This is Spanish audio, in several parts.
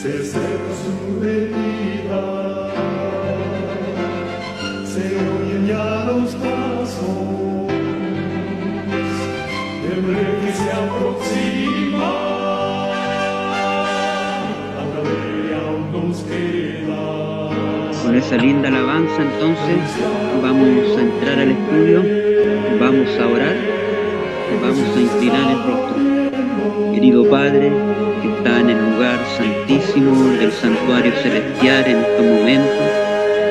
se cerca su venida, se oyen ya los pasos del rey que se aproxima, a la ley aún nos queda. Con esa linda alabanza, entonces, vamos a entrar al estudio, vamos a orar, vamos a inclinar el rostro. Querido Padre, que está en el lugar santísimo del santuario celestial en estos momentos,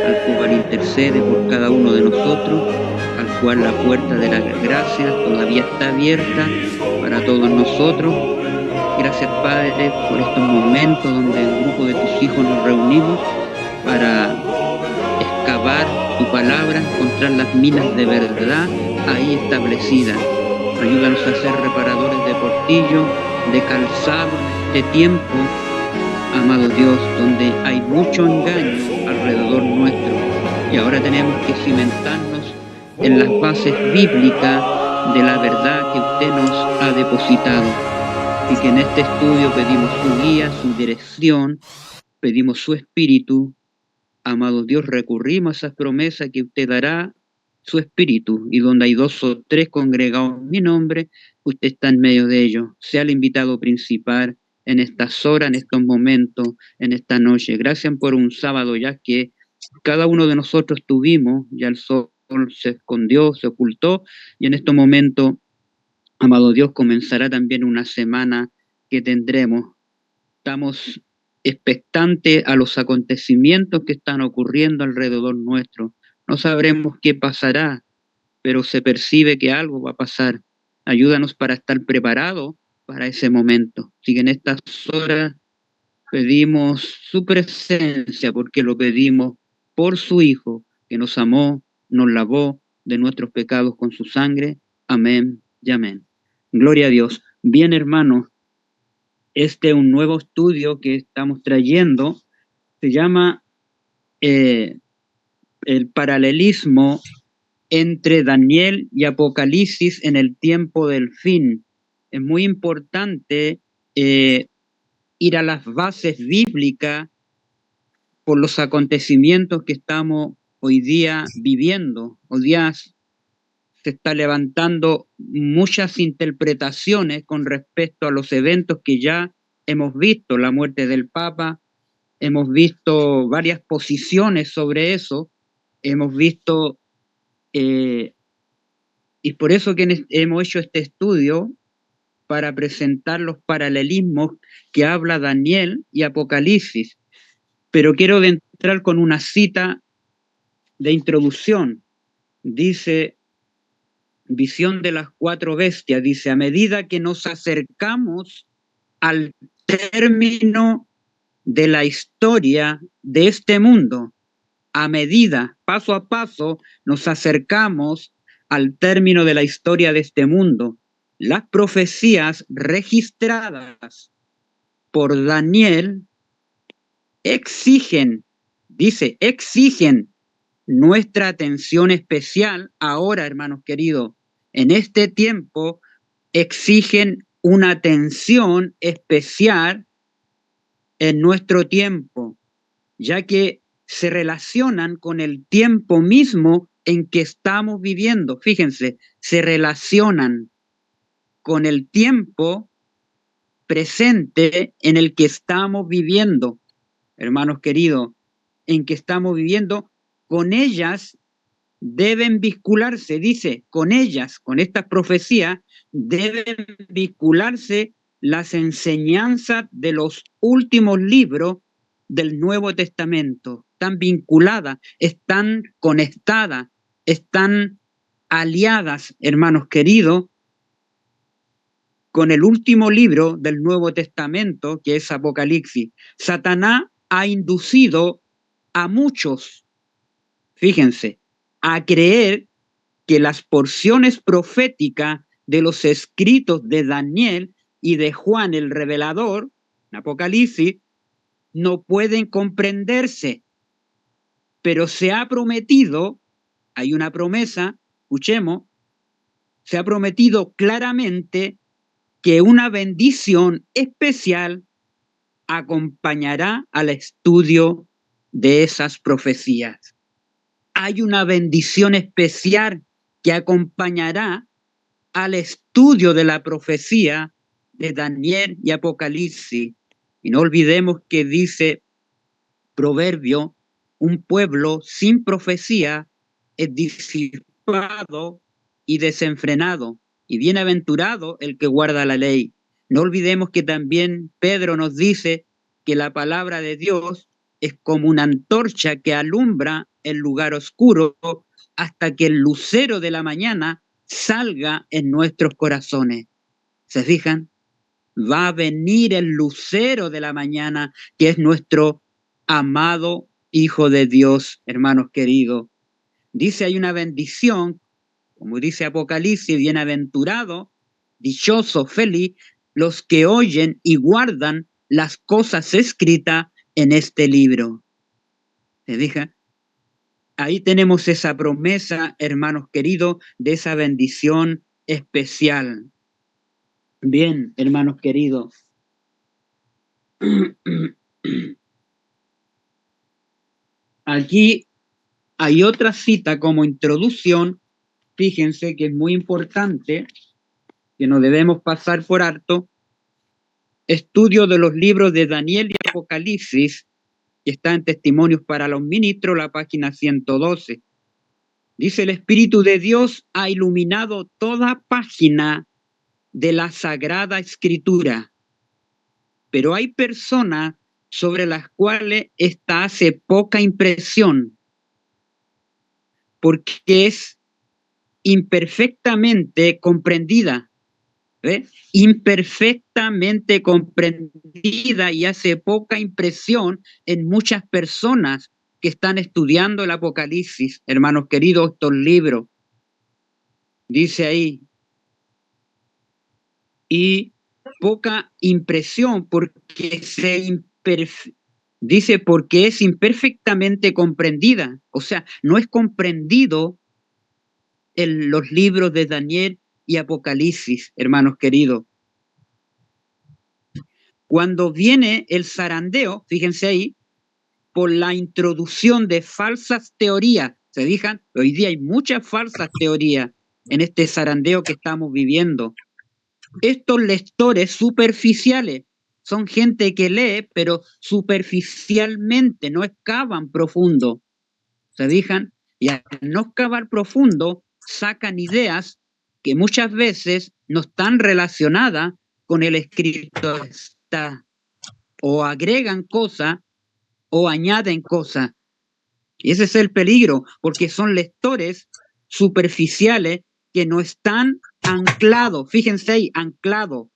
al cual intercede por cada uno de nosotros, al cual la puerta de las gracias todavía está abierta para todos nosotros. Gracias, Padre, por estos momentos donde el grupo de tus hijos nos reunimos para excavar tu palabra, encontrar las minas de verdad ahí establecidas. Ayúdanos a ser reparadores de portillo, de calzado en este tiempo, amado Dios, donde hay mucho engaño alrededor nuestro. Y ahora tenemos que cimentarnos en las bases bíblicas de la verdad que usted nos ha depositado. Y que en este estudio pedimos su guía, su dirección, pedimos su espíritu. Amado Dios, recurrimos a esas promesas que usted dará su espíritu, y donde hay 2 o 3 congregados en mi nombre, usted está en medio de ellos. Sea el invitado principal en estas horas, en estos momentos, en esta noche. Gracias por un sábado ya que cada uno de nosotros tuvimos, ya el sol se escondió, se ocultó, y en estos momentos, amado Dios, comenzará también una semana que tendremos. Estamos expectantes a los acontecimientos que están ocurriendo alrededor nuestro. No sabremos qué pasará, pero se percibe que algo va a pasar. Ayúdanos para estar preparados para ese momento. Así que en estas horas pedimos su presencia, porque lo pedimos por su Hijo, que nos amó, nos lavó de nuestros pecados con su sangre. Amén y amén. Gloria a Dios. Bien, hermanos, este es un nuevo estudio que estamos trayendo. Se llama el paralelismo entre Daniel y Apocalipsis en el tiempo del fin. Es muy importante ir a las bases bíblicas por los acontecimientos que estamos hoy día viviendo. Hoy día se está levantando muchas interpretaciones con respecto a los eventos que ya hemos visto, la muerte del Papa, hemos visto varias posiciones sobre eso, hemos visto, y por eso que hemos hecho este estudio, para presentar los paralelismos que habla Daniel y Apocalipsis. Pero quiero entrar con una cita de introducción. Dice, Visión de las 4 bestias, dice, a medida que nos acercamos al término de la historia de este mundo, a medida, paso a paso, nos acercamos al término de la historia de este mundo. Las profecías registradas por Daniel exigen nuestra atención especial ahora, hermanos queridos. En este tiempo exigen una atención especial en nuestro tiempo, ya que se relacionan con el tiempo mismo en que estamos viviendo. Fíjense, se relacionan con el tiempo presente en el que estamos viviendo, hermanos queridos, en que estamos viviendo. Con ellas deben vincularse, dice, con ellas, con estas profecías, deben vincularse las enseñanzas de los últimos libros del Nuevo Testamento. Están vinculadas, están conectadas, están aliadas, hermanos queridos, con el último libro del Nuevo Testamento, que es Apocalipsis. Satanás ha inducido a muchos, fíjense, a creer que las porciones proféticas de los escritos de Daniel y de Juan el Revelador, en Apocalipsis, no pueden comprenderse, pero se ha prometido, hay una promesa, escuchemos, se ha prometido claramente que una bendición especial acompañará al estudio de esas profecías. Hay una bendición especial que acompañará al estudio de la profecía de Daniel y Apocalipsis. Y no olvidemos que dice Proverbio, un pueblo sin profecía es disipado y desenfrenado, y bienaventurado el que guarda la ley. No olvidemos que también Pedro nos dice que la palabra de Dios es como una antorcha que alumbra el lugar oscuro hasta que el lucero de la mañana salga en nuestros corazones. ¿Se fijan? Va a venir el lucero de la mañana, que es nuestro amado Hijo de Dios, hermanos queridos. Dice, hay una bendición, como dice Apocalipsis, bienaventurado, dichoso, feliz, los que oyen y guardan las cosas escritas en este libro. ¿Se fija? Ahí tenemos esa promesa, hermanos queridos, de esa bendición especial. Bien, hermanos queridos. Aquí hay otra cita como introducción, fíjense que es muy importante, que no debemos pasar por alto. Estudio de los libros de Daniel y Apocalipsis, que está en Testimonios para los Ministros, la página 112. Dice, el Espíritu de Dios ha iluminado toda página de la Sagrada Escritura, pero hay personas sobre las cuales esta hace poca impresión, porque es imperfectamente comprendida, ¿ve? Imperfectamente comprendida, y hace poca impresión en muchas personas que están estudiando el Apocalipsis, hermanos queridos, estos libros. Dice ahí, y poca impresión porque dice porque es imperfectamente comprendida, o sea, no es comprendido en los libros de Daniel y Apocalipsis, hermanos queridos. Cuando viene el zarandeo, fíjense ahí, por la introducción de falsas teorías, ¿se fijan? Hoy día hay muchas falsas teorías en este zarandeo que estamos viviendo. Estos lectores superficiales son gente que lee, pero superficialmente, no excavan profundo. ¿Se fijan? Y al no excavar profundo, sacan ideas que muchas veces no están relacionadas con el escrito, o agregan cosas o añaden cosas. Y ese es el peligro, porque son lectores superficiales que no están anclados, fíjense ahí, anclados.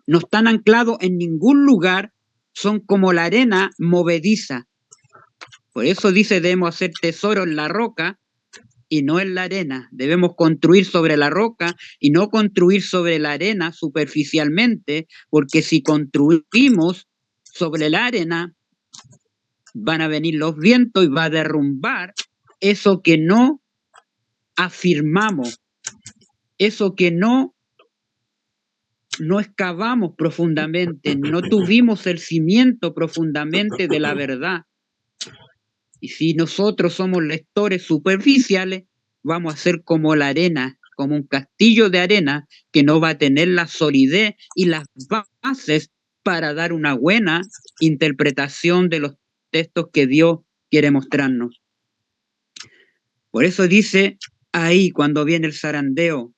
No están anclados en ningún lugar, son como la arena movediza. Por eso dice, debemos hacer tesoro en la roca y no en la arena. Debemos construir sobre la roca y no construir sobre la arena superficialmente, porque si construimos sobre la arena, van a venir los vientos y va a derrumbar eso que no afirmamos, eso que no excavamos profundamente, no tuvimos el cimiento profundamente de la verdad. Y si nosotros somos lectores superficiales, vamos a ser como la arena, como un castillo de arena que no va a tener la solidez y las bases para dar una buena interpretación de los textos que Dios quiere mostrarnos. Por eso dice ahí, cuando viene el zarandeo,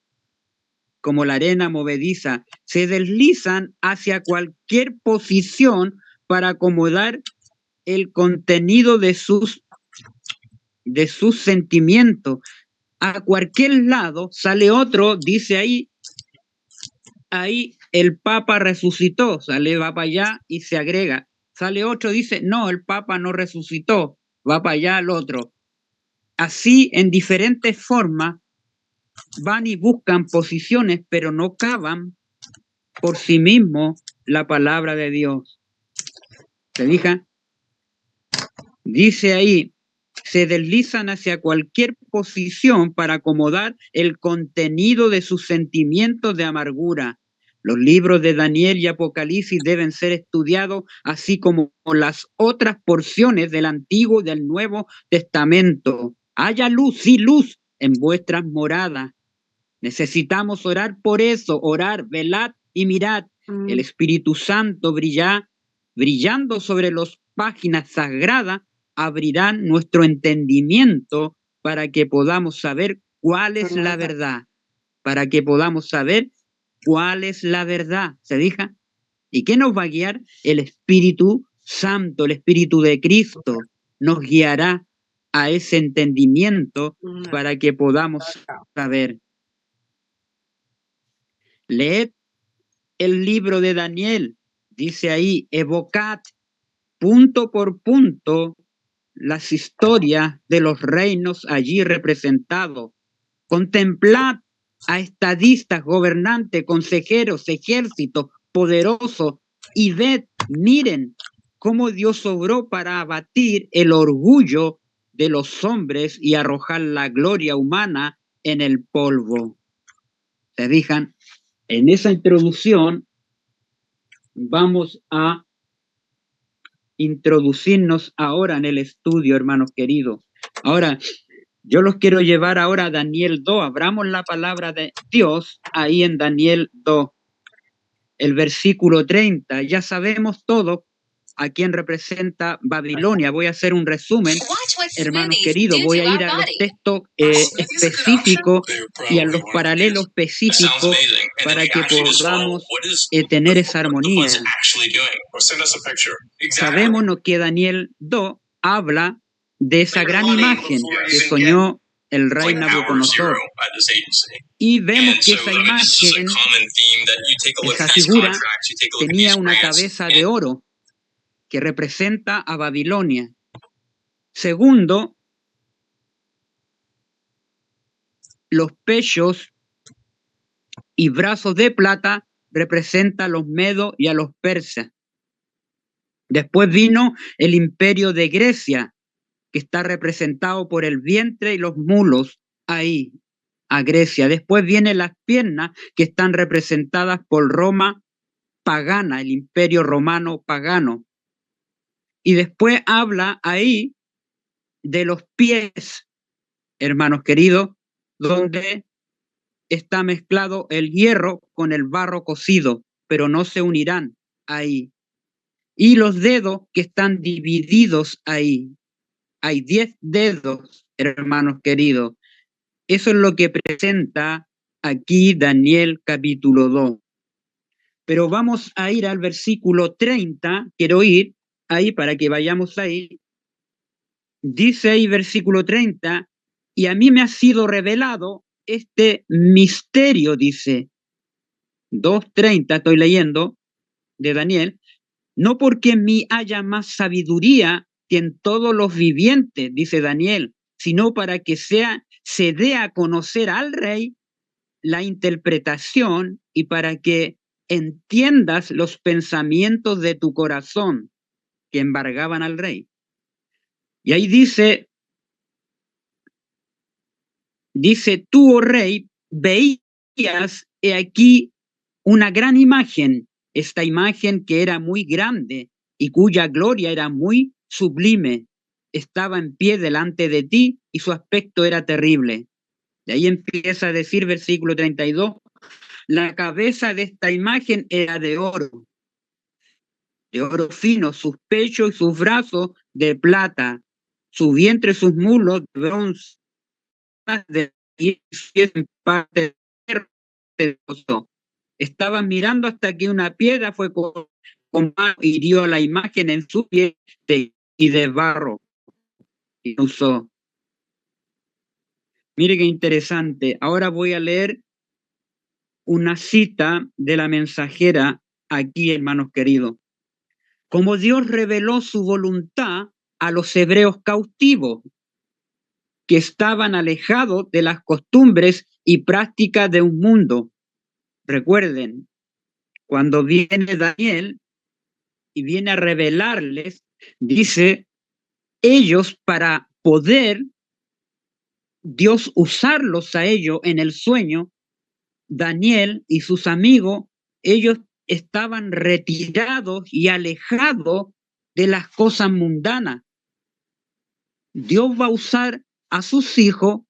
como la arena movediza, se deslizan hacia cualquier posición para acomodar el contenido de sus sentimientos. A cualquier lado sale otro, dice ahí el Papa resucitó, sale, va para allá y se agrega. Sale otro, dice, no, el Papa no resucitó, va para allá el otro. Así, en diferentes formas, van y buscan posiciones, pero no cavan por sí mismos la palabra de Dios. ¿Se fijan? Dice ahí, se deslizan hacia cualquier posición para acomodar el contenido de sus sentimientos de amargura. Los libros de Daniel y Apocalipsis deben ser estudiados, así como las otras porciones del Antiguo y del Nuevo Testamento. Haya luz, sí, luz en vuestras moradas. Necesitamos orar por eso, orar, velad y mirad. El Espíritu Santo brillando sobre las páginas sagradas, abrirán nuestro entendimiento para que podamos saber cuál es la verdad, para que podamos saber cuál es la verdad. ¿Se fija? ¿Y qué nos va a guiar? El Espíritu Santo, el Espíritu de Cristo nos guiará a ese entendimiento para que podamos saber. Leed el libro de Daniel, dice ahí, evocad punto por punto las historias de los reinos allí representados. Contemplad a estadistas, gobernantes, consejeros, ejércitos poderosos y ved, miren cómo Dios obró para abatir el orgullo de los hombres y arrojar la gloria humana en el polvo. ¿Se fijan? En esa introducción vamos a introducirnos ahora en el estudio, hermanos queridos. Ahora, yo los quiero llevar ahora a Daniel 2. Abramos la palabra de Dios ahí en Daniel 2, el versículo 30. Ya sabemos todo a quién representa Babilonia. Voy a hacer un resumen, hermanos queridos. Voy a ir a los textos específicos y a los paralelos específicos para que podamos tener esa armonía. Sabemos que Daniel 2 habla de esa gran imagen que soñó el rey Nabucodonosor. Y vemos que esa imagen, esa figura, tenía una cabeza de oro que representa a Babilonia. Segundo, los pechos y brazos de plata representan a los medos y a los persas. Después vino el imperio de Grecia, que está representado por el vientre y los mulos ahí, a Grecia. Después vienen las piernas, que están representadas por Roma pagana, el imperio romano pagano. Y después habla ahí de los pies, hermanos queridos, donde está mezclado el hierro con el barro cocido, pero no se unirán ahí. Y los dedos que están divididos ahí. Hay 10 dedos, hermanos queridos. Eso es lo que presenta aquí Daniel capítulo 2. Pero vamos a ir al versículo 30, quiero ir ahí para que vayamos ahí. Dice ahí versículo 30, y a mí me ha sido revelado este misterio, dice 2:30, estoy leyendo de Daniel, no porque en mí haya más sabiduría que en todos los vivientes, dice Daniel, sino para que se dé a conocer al rey la interpretación y para que entiendas los pensamientos de tu corazón que embargaban al rey. Y ahí dice, tú, oh rey, veías aquí una gran imagen, esta imagen que era muy grande y cuya gloria era muy sublime, estaba en pie delante de ti y su aspecto era terrible. De ahí empieza a decir versículo 32, la cabeza de esta imagen era de oro fino, sus pechos y sus brazos de plata, su vientre y sus muslos de bronce, y en parte de oro. Estaban mirando hasta que una piedra fue con mano y hirió la imagen en su pie y de barro. Y usó. Mire qué interesante. Ahora voy a leer una cita de la mensajera aquí, hermanos queridos. Como Dios reveló su voluntad a los hebreos cautivos, que estaban alejados de las costumbres y prácticas de un mundo. Recuerden, cuando viene Daniel y viene a revelarles, dice, ellos para poder Dios usarlos a ellos en el sueño, Daniel y sus amigos ellos estaban retirados y alejados de las cosas mundanas. Dios va a usar a sus hijos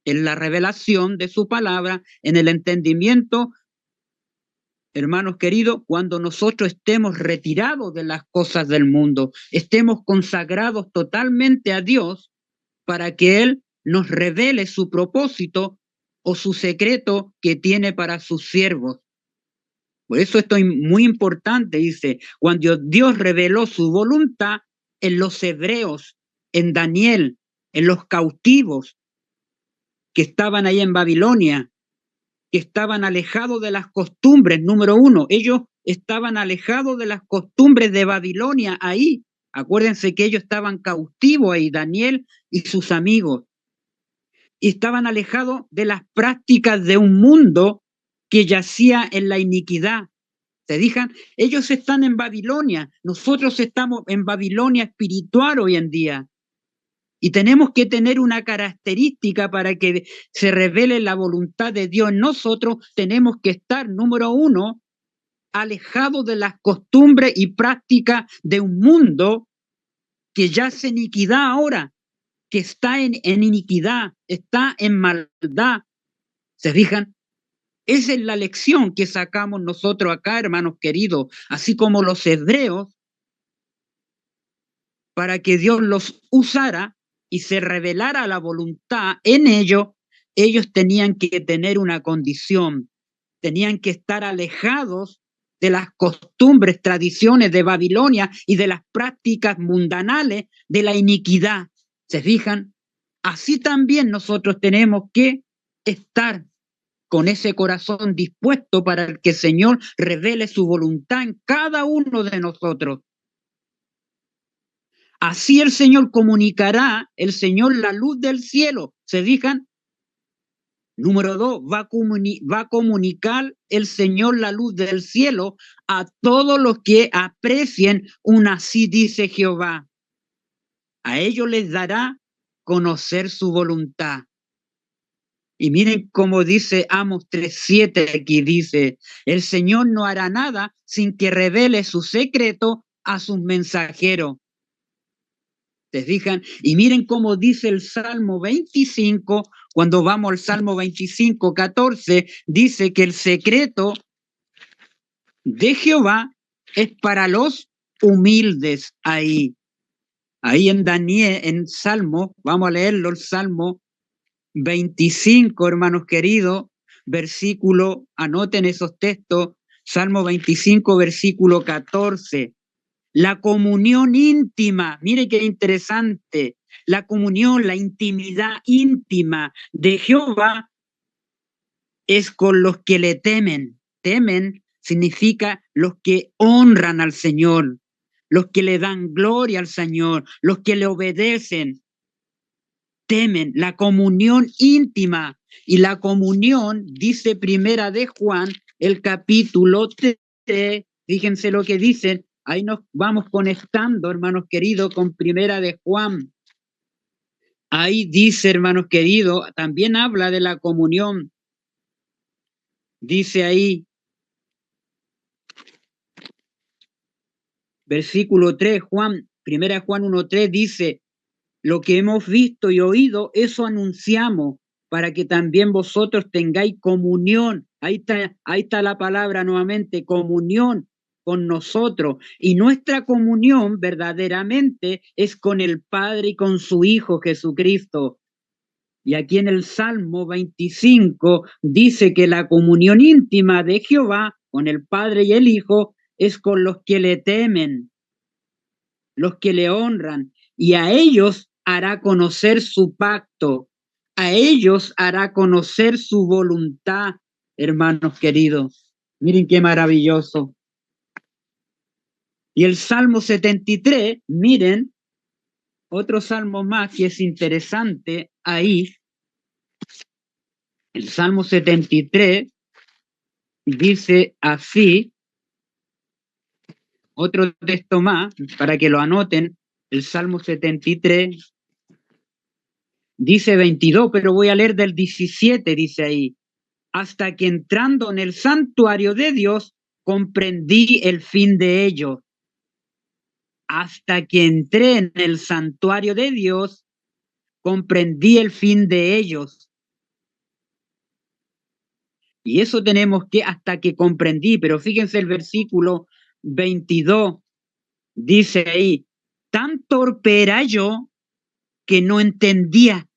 en la revelación de su palabra, en el entendimiento, hermanos queridos, cuando nosotros estemos retirados de las cosas del mundo, estemos consagrados totalmente a Dios para que Él nos revele su propósito o su secreto que tiene para sus siervos. Por eso esto es muy importante, dice, cuando Dios reveló su voluntad en los hebreos, en Daniel, en los cautivos que estaban ahí en Babilonia, que estaban alejados de las costumbres, número uno, ellos estaban alejados de las costumbres de Babilonia ahí. Acuérdense que ellos estaban cautivos ahí, Daniel y sus amigos, y estaban alejados de las prácticas de un mundo que yacía en la iniquidad. ¿Se fijan? Ellos están en Babilonia, nosotros estamos en Babilonia espiritual hoy en día. Y tenemos que tener una característica para que se revele la voluntad de Dios en nosotros. Tenemos que estar, número uno, alejados de las costumbres y prácticas de un mundo que yace en iniquidad ahora, que está en iniquidad, está en maldad. ¿Se fijan? Esa es la lección que sacamos nosotros acá, hermanos queridos, así como los hebreos, para que Dios los usara y se revelara la voluntad en ellos tenían que tener una condición, tenían que estar alejados de las costumbres, tradiciones de Babilonia y de las prácticas mundanales de la iniquidad. ¿Se fijan? Así también nosotros tenemos que estar con ese corazón dispuesto para que el Señor revele su voluntad en cada uno de nosotros. Así el Señor comunicará, el Señor la luz del cielo. ¿Se fijan? Número 2, va a comunicar el Señor la luz del cielo a todos los que aprecien un así dice Jehová. A ellos les dará conocer su voluntad. Y miren cómo dice Amos 3:7 aquí, dice, el Señor no hará nada sin que revele su secreto a sus mensajeros. ¿Se fijan? Y miren cómo dice el Salmo 25, cuando vamos al Salmo 25, 14, dice que el secreto de Jehová es para los humildes ahí. Ahí en Daniel, en Salmo, vamos a leerlo, el Salmo 25, hermanos queridos, versículo, anoten esos textos, Salmo 25, versículo 14. La comunión íntima, mire qué interesante, la comunión, la intimidad íntima de Jehová es con los que le temen. Temen significa los que honran al Señor, los que le dan gloria al Señor, los que le obedecen. Temen la comunión íntima. Y la comunión, dice Primera de Juan, el capítulo 3, fíjense lo que dicen. Ahí nos vamos conectando, hermanos queridos, con Primera de Juan. Ahí dice, hermanos queridos, también habla de la comunión. Dice ahí, versículo 3, Primera de Juan 1:3 dice, lo que hemos visto y oído, eso anunciamos, para que también vosotros tengáis comunión. Ahí está la palabra nuevamente, comunión con nosotros. Y nuestra comunión verdaderamente es con el Padre y con su Hijo Jesucristo. Y aquí en el Salmo 25 dice que la comunión íntima de Jehová con el Padre y el Hijo es con los que le temen, los que le honran, y a ellos hará conocer su pacto, a ellos hará conocer su voluntad, hermanos queridos. Miren qué maravilloso. Y el Salmo 73, miren, otro salmo más que es interesante ahí. El Salmo 73 dice así, otro texto más, para que lo anoten, el Salmo 73 dice 22, pero voy a leer del 17, dice ahí, hasta que entrando en el santuario de Dios, comprendí el fin de ellos. Hasta que entré en el santuario de Dios, comprendí el fin de ellos. Y eso tenemos que hasta que comprendí, pero fíjense el versículo 22, dice ahí, tan torpe era yo que no entendía.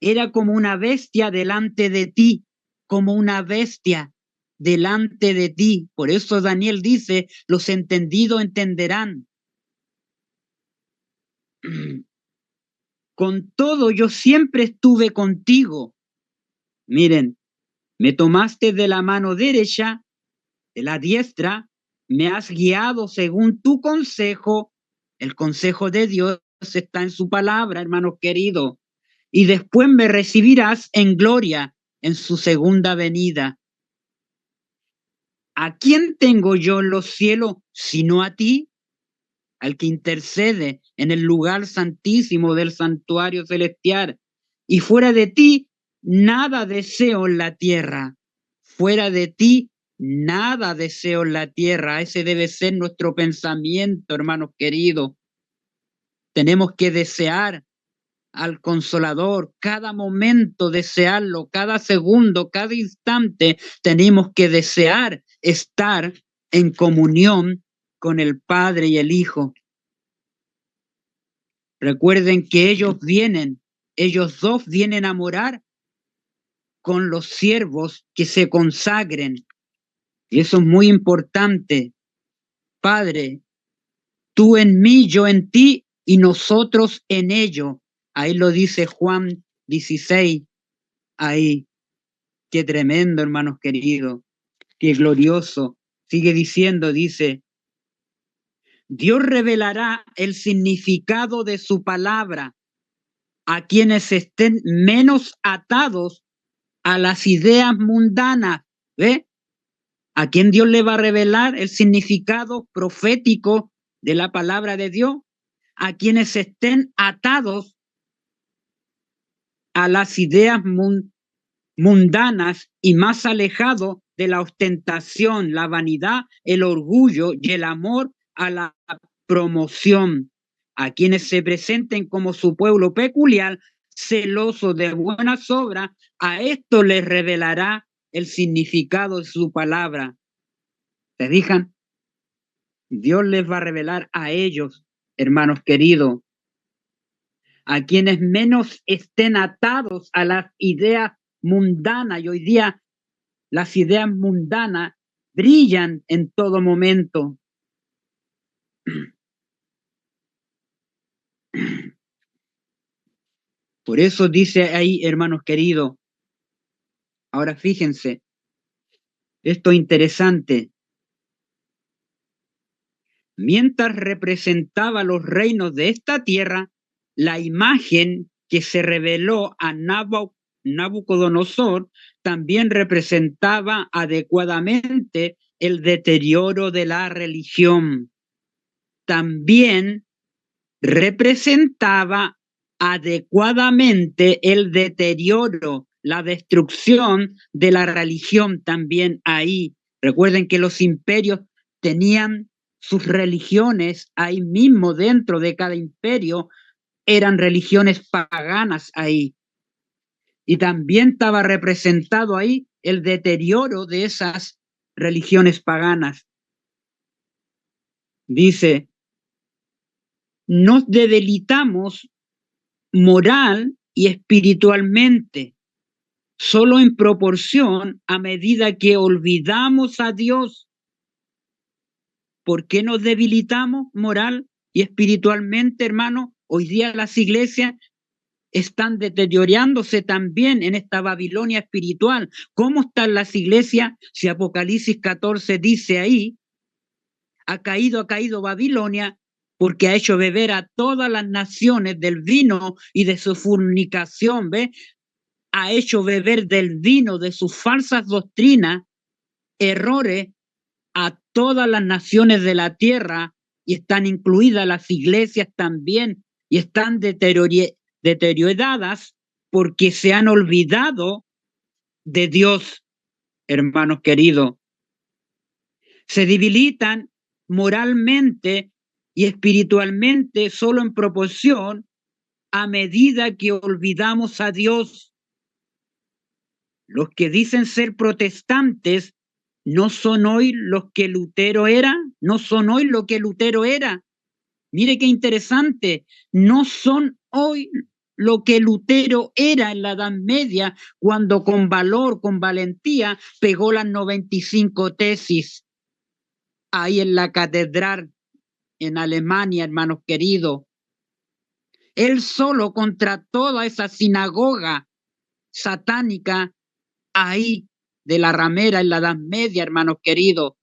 Era como una bestia delante de ti, como una bestia delante de ti. Por eso Daniel dice, los entendidos entenderán. Con todo, yo siempre estuve contigo. Miren, me tomaste de la mano derecha, de la diestra, me has guiado según tu consejo. El consejo de Dios está en su palabra, hermanos queridos. Y después me recibirás en gloria en su segunda venida. ¿A quién tengo yo en los cielos sino a ti? Al que intercede en el lugar santísimo del santuario celestial. Y fuera de ti, nada deseo en la tierra. Fuera de ti, nada deseo en la tierra. Ese debe ser nuestro pensamiento, hermanos queridos. Tenemos que desear al Consolador, cada momento desearlo, cada segundo, cada instante, tenemos que desear estar en comunión con el Padre y el Hijo. Recuerden que ellos dos vienen a morar con los siervos que se consagren. Y eso es muy importante. Padre, tú en mí, yo en ti y nosotros en ello. Ahí lo dice Juan 16. Ahí. Qué tremendo, hermanos queridos. Qué glorioso. Sigue diciendo, dice, Dios revelará el significado de su palabra a quienes estén menos atados a las ideas mundanas. ¿Ve? ¿A quién Dios le va a revelar el significado profético de la palabra de Dios? A quienes estén atados a las ideas mundanas y más alejados de la ostentación, la vanidad, el orgullo y el amor a la promoción. A quienes se presenten como su pueblo peculiar, celoso de buenas obras, a esto les revelará el significado de su palabra. ¿Se fijan? Dios les va a revelar a ellos, hermanos queridos, a quienes menos estén atados a las ideas mundanas. Y hoy día las ideas mundanas brillan en todo momento. Por eso dice ahí, hermanos queridos, ahora fíjense, esto es interesante. Mientras representaba los reinos de esta tierra, la imagen que se reveló a Nabucodonosor también representaba adecuadamente el deterioro de la religión. También representaba adecuadamente el deterioro, la destrucción de la religión también ahí. Recuerden que los imperios tenían sus religiones ahí mismo dentro de cada imperio, eran religiones paganas ahí. Y también estaba representado ahí el deterioro de esas religiones paganas. Dice, nos debilitamos moral y espiritualmente, solo en proporción a medida que olvidamos a Dios. ¿Por qué nos debilitamos moral y espiritualmente, hermano? Hoy día las iglesias están deteriorándose también en esta Babilonia espiritual. ¿Cómo están las iglesias? Si Apocalipsis 14 dice ahí, ha caído Babilonia, porque ha hecho beber a todas las naciones del vino y de su fornicación, ¿ve? Ha hecho beber del vino de sus falsas doctrinas, errores, a todas las naciones de la tierra, y están incluidas las iglesias también, y están deterioradas porque se han olvidado de Dios, hermanos queridos. Se debilitan moralmente y espiritualmente solo en proporción a medida que olvidamos a Dios. Los que dicen ser protestantes no son hoy los que Lutero era, no son hoy lo que Lutero era. Mire qué interesante, no son hoy lo que Lutero era en la Edad Media, cuando con valor, con valentía, pegó las 95 tesis ahí en la catedral en Alemania, hermanos queridos. Él solo contra toda esa sinagoga satánica ahí de la ramera en la Edad Media, hermanos queridos.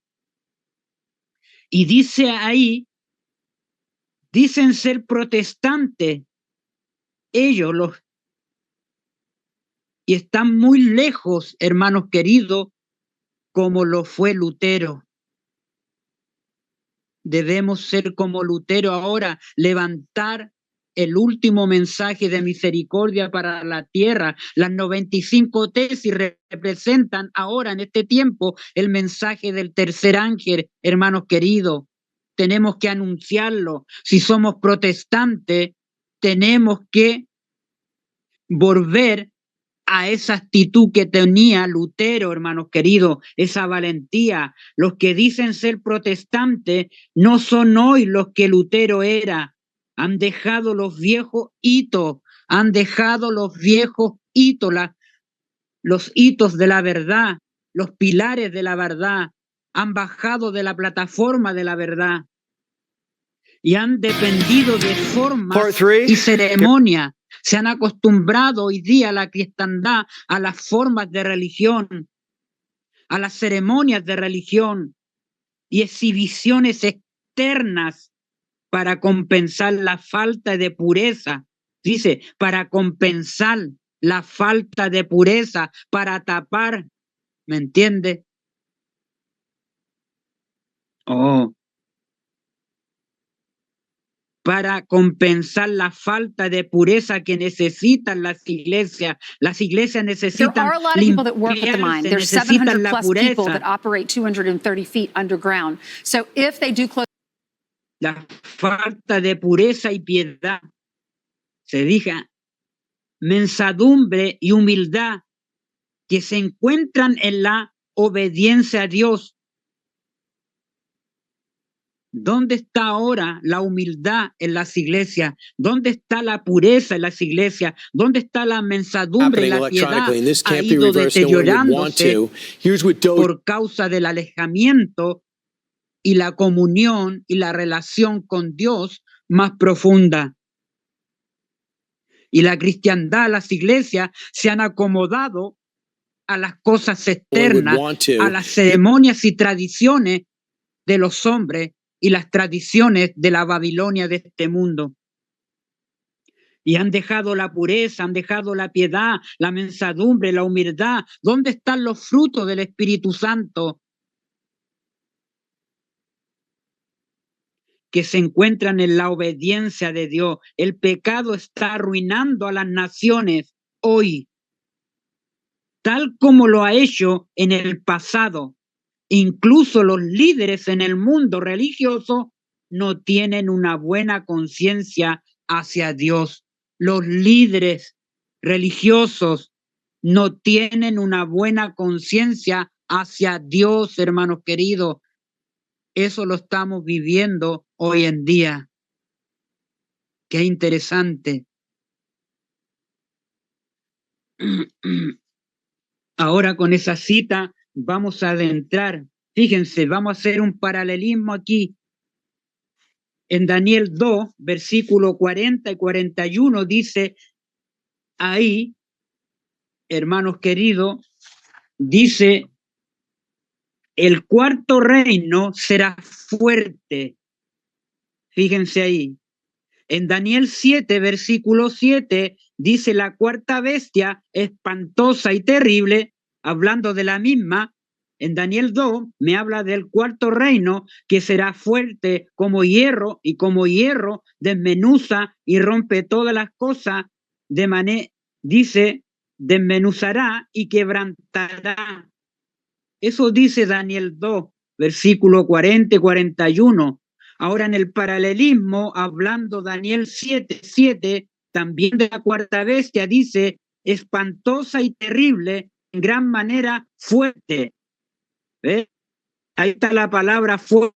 Y dice ahí, dicen ser protestantes, ellos los, y están muy lejos, hermanos queridos, como lo fue Lutero. Debemos ser como Lutero ahora, levantar el último mensaje de misericordia para la tierra. Las 95 tesis representan ahora, en este tiempo, el mensaje del tercer ángel, hermanos queridos. Tenemos que anunciarlo. Si somos protestantes, tenemos que volver a esa actitud que tenía Lutero, hermanos queridos, esa valentía. Los que dicen ser protestantes no son hoy los que Lutero era. Han dejado los viejos hitos, han dejado los viejos hitos, los hitos de la verdad, los pilares de la verdad, han bajado de la plataforma de la verdad y han dependido de formas y ceremonias. Se han acostumbrado hoy día a la cristiandad, a las formas de religión, a las ceremonias de religión y exhibiciones externas para compensar la falta de pureza. Dice, para compensar la falta de pureza, para tapar, ¿me entiende? Oh, para compensar la falta de pureza que necesitan las iglesias. Las iglesias necesitan There are a lot of people that work with the mine. limpiarse, There's necesitan 700 la plus people that pureza. operate 230 feet underground. So if they do close La falta de pureza y piedad. Se diga mensadumbre y humildad que se encuentran en la obediencia a Dios. ¿Dónde está ahora la humildad en las iglesias? ¿Dónde está la pureza en las iglesias? ¿Dónde está la mensadumbre y la piedad? Ha ido deteriorándose por causa del alejamiento y la comunión y la relación con Dios más profunda. Y la cristiandad, las iglesias se han acomodado a las cosas externas, a las ceremonias y tradiciones de los hombres y las tradiciones de la Babilonia de este mundo. Y han dejado la pureza, han dejado la piedad, la mensadumbre, la humildad. ¿Dónde están los frutos del Espíritu Santo? Que se encuentran en la obediencia de Dios. El pecado está arruinando a las naciones hoy, tal como lo ha hecho en el pasado. Incluso los líderes en el mundo religioso no tienen una buena conciencia hacia Dios. Los líderes religiosos no tienen una buena conciencia hacia Dios, hermanos queridos. Eso lo estamos viviendo hoy en día. Qué interesante. Ahora con esa cita vamos a adentrar. Fíjense, vamos a hacer un paralelismo aquí. En Daniel 2, versículo 40 y 41 dice, ahí, hermanos queridos, dice, el cuarto reino será fuerte. Fíjense ahí. En Daniel 7, versículo 7, dice la cuarta bestia, espantosa y terrible, hablando de la misma. En Daniel 2 me habla del cuarto reino que será fuerte como hierro y como hierro desmenuza y rompe todas las cosas de manera, dice, desmenuzará y quebrantará. Eso dice Daniel 2. versículo 40 y 41. Ahora en el paralelismo, hablando Daniel 7:7, también de la cuarta bestia, dice, espantosa y terrible, en gran manera fuerte. ¿Ve? Ahí está la palabra fuerte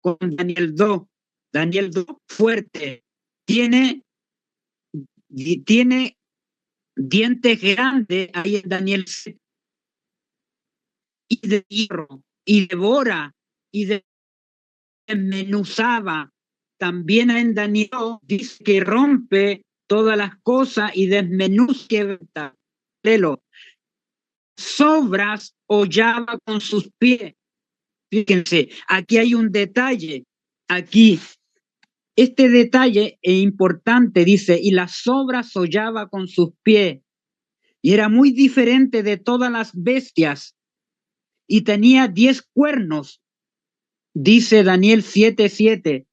con Daniel 2. Daniel 2, fuerte. Tiene dientes grandes ahí en Daniel 7, y de hierro, y devora, y desmenuzaba. También en Daniel dice que rompe todas las cosas y desmenuza. Sobras hollaba con sus pies. Fíjense, aquí hay un detalle. Aquí, este detalle es importante, dice, y las sobras hollaba con sus pies. Y era muy diferente de todas las bestias. Y tenía 10 cuernos, dice Daniel 7:7.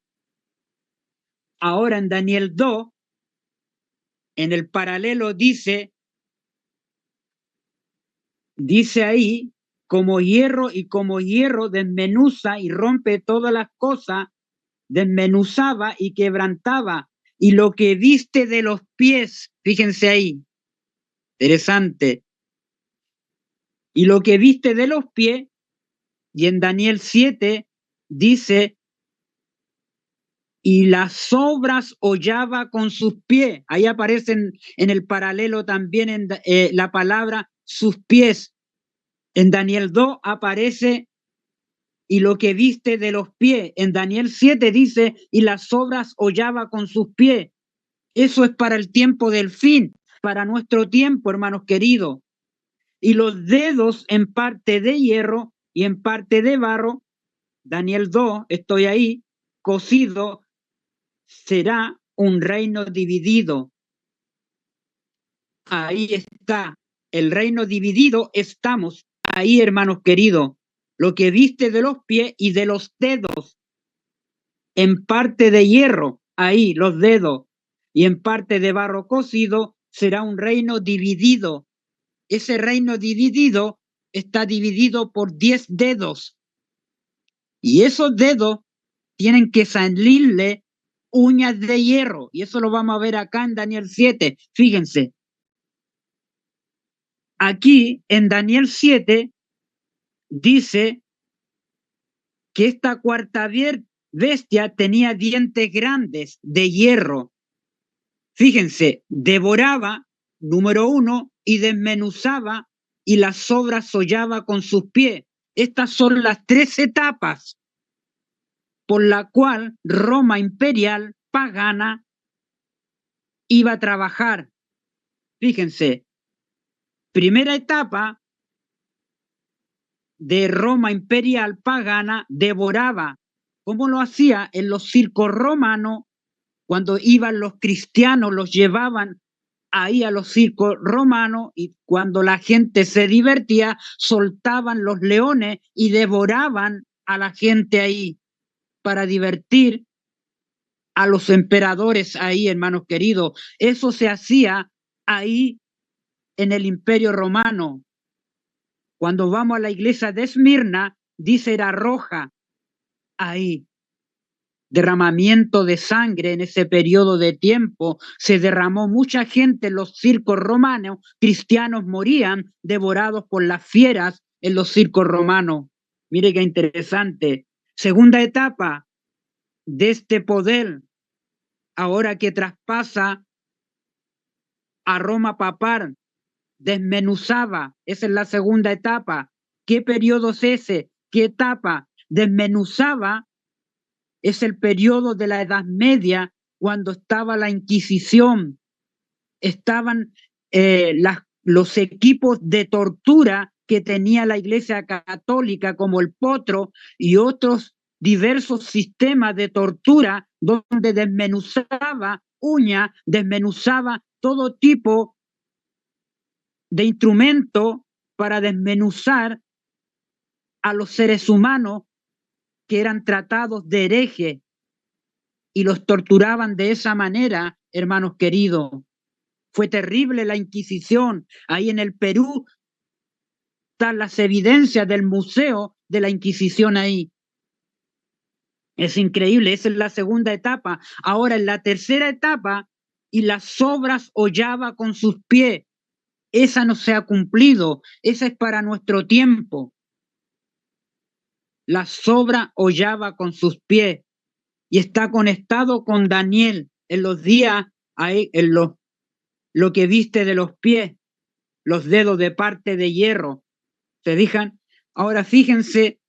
Ahora en Daniel 2, en el paralelo dice ahí, como hierro desmenuza y rompe todas las cosas, desmenuzaba y quebrantaba, y lo que viste de los pies, fíjense ahí, interesante, y lo que viste de los pies, y en Daniel 7 dice, y las sobras hollaba con sus pies. Ahí aparecen en el paralelo también en la palabra sus pies. En Daniel 2 aparece y lo que viste de los pies. En Daniel 7 dice, y las sobras hollaba con sus pies. Eso es para el tiempo del fin, para nuestro tiempo, hermanos queridos. Y los dedos en parte de hierro y en parte de barro, Daniel 2, estoy ahí, cocido, será un reino dividido. Ahí está, el reino dividido, estamos ahí, hermanos queridos. Lo que viste de los pies y de los dedos, en parte de hierro, ahí los dedos, y en parte de barro cocido, será un reino dividido. Ese reino dividido está dividido por 10 dedos. Y esos dedos tienen que salirle uñas de hierro. Y eso lo vamos a ver acá en Daniel 7. Fíjense. Aquí en Daniel 7 dice que esta cuarta bestia tenía dientes grandes de hierro. Fíjense, devoraba, número 1, y desmenuzaba y las sobras hollaba con sus pies. Estas son las 3 etapas por la cual Roma imperial pagana iba a trabajar. Fíjense, primera etapa de Roma imperial pagana, devoraba. ¿Cómo lo hacía? En los circos romanos, cuando iban los cristianos, los llevaban ahí a los circos romanos, y cuando la gente se divertía, soltaban los leones y devoraban a la gente ahí para divertir a los emperadores ahí, hermanos queridos. Eso se hacía ahí en el Imperio Romano. Cuando vamos a la iglesia de Esmirna, dice era roja ahí. Derramamiento de sangre en ese periodo de tiempo. Se derramó mucha gente en los circos romanos. Cristianos morían devorados por las fieras en los circos romanos. Mire qué interesante. Segunda etapa de este poder, ahora que traspasa a Roma papal, desmenuzaba. Esa es la segunda etapa. ¿Qué periodo es ese? ¿Qué etapa? Desmenuzaba. Es el periodo de la Edad Media, cuando estaba la Inquisición. Estaban los equipos de tortura que tenía la Iglesia Católica, como el potro y otros diversos sistemas de tortura, donde desmenuzaba uñas, desmenuzaba todo tipo de instrumento para desmenuzar a los seres humanos que eran tratados de herejes, y los torturaban de esa manera, hermanos queridos. Fue terrible la Inquisición. Ahí en el Perú están las evidencias del museo de la Inquisición ahí. Es increíble, esa es la segunda etapa. Ahora en la tercera etapa, y las sobras hollaba con sus pies. Esa no se ha cumplido, esa es para nuestro tiempo. La sobra hollaba con sus pies y está conectado con Daniel en los días, ahí, en lo que viste de los pies, los dedos de parte de hierro. ¿Se fijan? Ahora fíjense,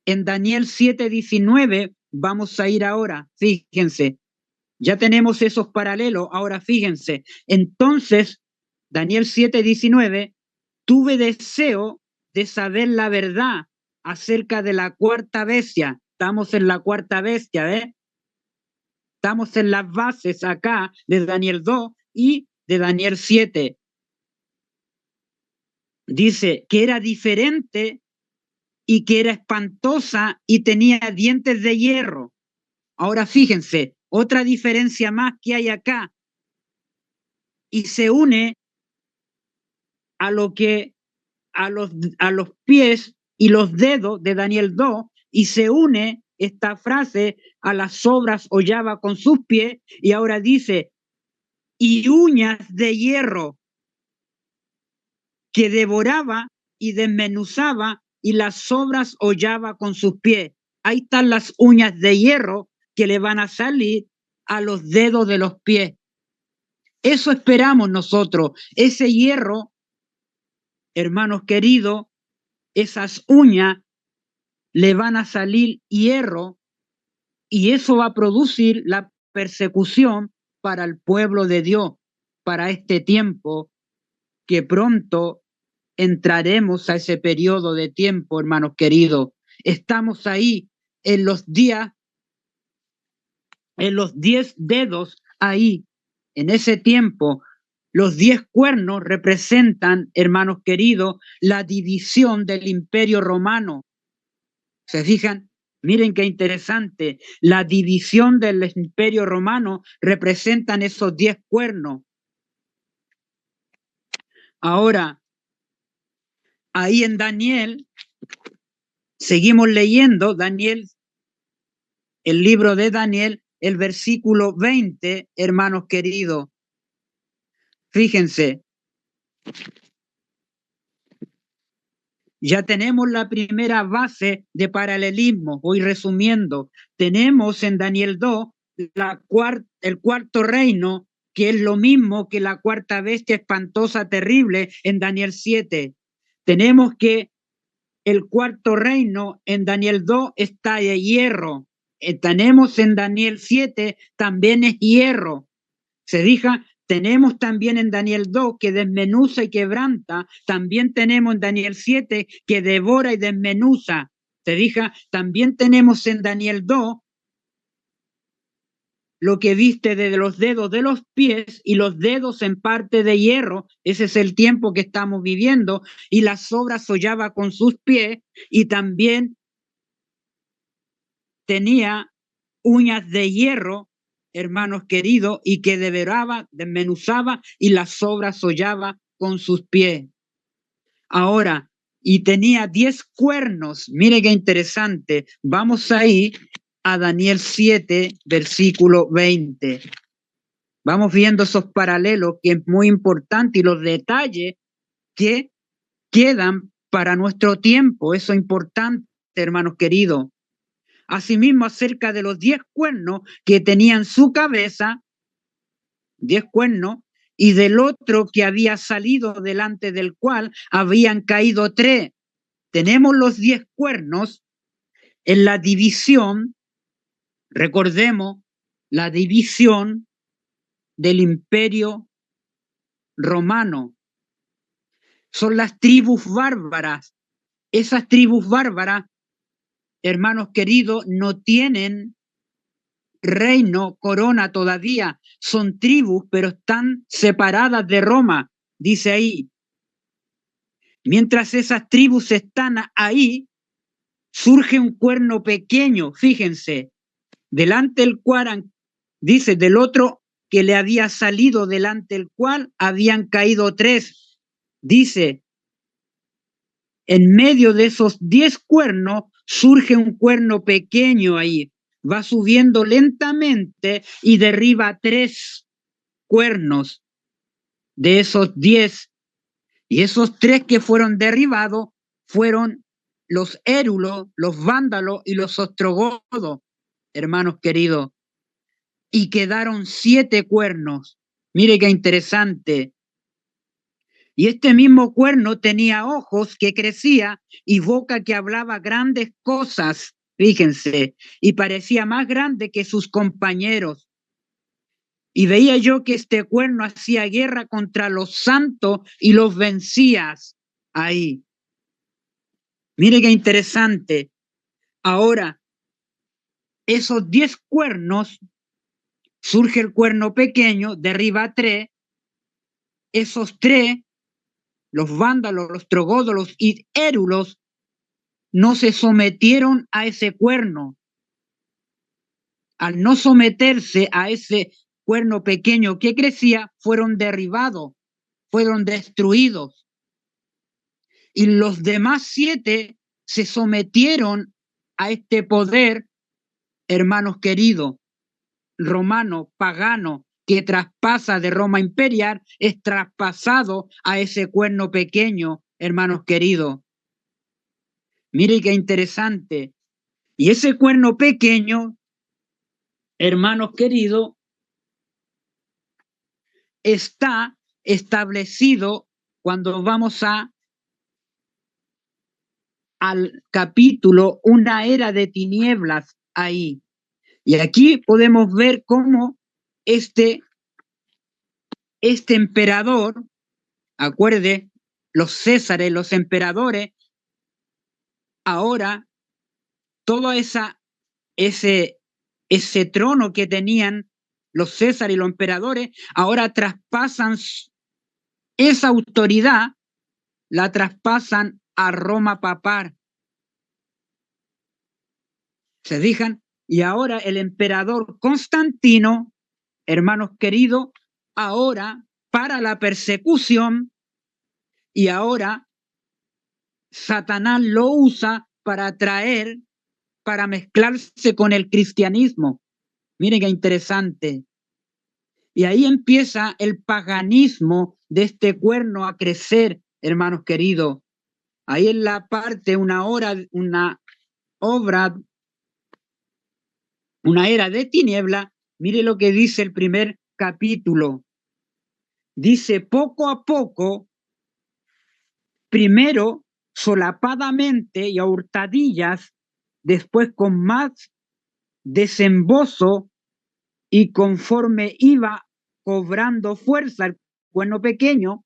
en Daniel 7:19, vamos a ir ahora, fíjense, ya tenemos esos paralelos, ahora fíjense. Entonces, Daniel 7:19, tuve deseo de saber la verdad acerca de la cuarta bestia. Estamos en la cuarta bestia, ¿ves? Estamos en las bases acá de Daniel 2 y de Daniel 7. Dice que era diferente y que era espantosa y tenía dientes de hierro. Ahora fíjense, otra diferencia más que hay acá, y se une a lo que a los pies y los dedos de Daniel 2, y se une esta frase a las sobras hollaba con sus pies, y ahora dice, y uñas de hierro que devoraba y desmenuzaba, y las sobras hollaba con sus pies. Ahí están las uñas de hierro que le van a salir a los dedos de los pies. Eso esperamos nosotros, ese hierro, hermanos queridos, esas uñas le van a salir hierro, y eso va a producir la persecución para el pueblo de Dios, para este tiempo que pronto entraremos a ese periodo de tiempo, hermanos queridos. Estamos ahí en los días, en los 10 dedos, ahí, en ese tiempo. Los 10 cuernos representan, hermanos queridos, la división del Imperio Romano. ¿Se fijan? Miren qué interesante. La división del Imperio Romano representan esos 10 cuernos. Ahora, ahí en Daniel, seguimos leyendo Daniel, el libro de Daniel, el versículo 20, hermanos queridos. Fíjense. Ya tenemos la primera base de paralelismo. Voy resumiendo. Tenemos en Daniel 2 el cuarto reino, que es lo mismo que la cuarta bestia espantosa, terrible, en Daniel 7. Tenemos que el cuarto reino en Daniel 2 está de hierro. Tenemos en Daniel 7 también es hierro. Se fija, tenemos también en Daniel 2 que desmenuza y quebranta, también tenemos en Daniel 7 que devora y desmenuza. Se fija, también tenemos en Daniel 2 lo que viste de los dedos de los pies y los dedos en parte de hierro. Ese es el tiempo que estamos viviendo, y las sobras hollaba con sus pies, y también tenía uñas de hierro, hermanos queridos, y que devoraba, desmenuzaba, y las sobras hollaba con sus pies. Ahora, y tenía 10 cuernos. Mire qué interesante. Vamos ahí a Daniel 7, versículo 20. Vamos viendo esos paralelos, que es muy importante, y los detalles que quedan para nuestro tiempo. Eso es importante, hermanos queridos. Asimismo, acerca de los 10 cuernos que tenían su cabeza, 10 cuernos, y del otro que había salido delante del cual habían caído 3. Tenemos los 10 cuernos en la división, recordemos, la división del Imperio Romano. Son las tribus bárbaras. Esas tribus bárbaras, hermanos queridos, no tienen reino, corona todavía. Son tribus, pero están separadas de Roma, dice ahí. Mientras esas tribus están ahí, surge un cuerno pequeño, fíjense, delante del cual, dice, del otro que le había salido, delante del cual habían caído 3. Dice, en medio de esos 10 cuernos surge un cuerno pequeño ahí. Va subiendo lentamente y derriba 3 cuernos de esos 10. Y esos 3 que fueron derribados fueron los érulos, los vándalos y los ostrogodos, hermanos queridos. Y quedaron 7 cuernos. Mire qué interesante. Y este mismo cuerno tenía ojos que crecía y boca que hablaba grandes cosas, fíjense, y parecía más grande que sus compañeros. Y veía yo que este cuerno hacía guerra contra los santos y los vencía ahí. Mire qué interesante. Ahora, esos 10 cuernos, surge el cuerno pequeño, derriba 3, esos 3, los vándalos, los trogodolos y érulos, no se sometieron a ese cuerno. Al no someterse a ese cuerno pequeño que crecía, fueron derribados, fueron destruidos. Y los demás 7 se sometieron a este poder, hermanos queridos, romano, pagano, que traspasa de Roma imperial, es traspasado a ese cuerno pequeño, hermanos queridos. Mire qué interesante. Y ese cuerno pequeño, hermanos queridos, está establecido cuando vamos al capítulo Una era de tinieblas ahí. Y aquí podemos ver cómo este emperador, acuerde, los césares, los emperadores, ahora todo ese trono que tenían los césares y los emperadores, ahora traspasan esa autoridad, la traspasan a Roma papal. ¿Se fijan? Y ahora el emperador Constantino, hermanos queridos, ahora para la persecución, y ahora Satanás lo usa para traer, para mezclarse con el cristianismo. Miren qué interesante. Y ahí empieza el paganismo de este cuerno a crecer, hermanos queridos. Ahí en la parte, una obra, una era de tiniebla. Mire lo que dice el primer capítulo. Dice, poco a poco, primero solapadamente y a hurtadillas, después con más desembozo, y conforme iba cobrando fuerza el cuerno pequeño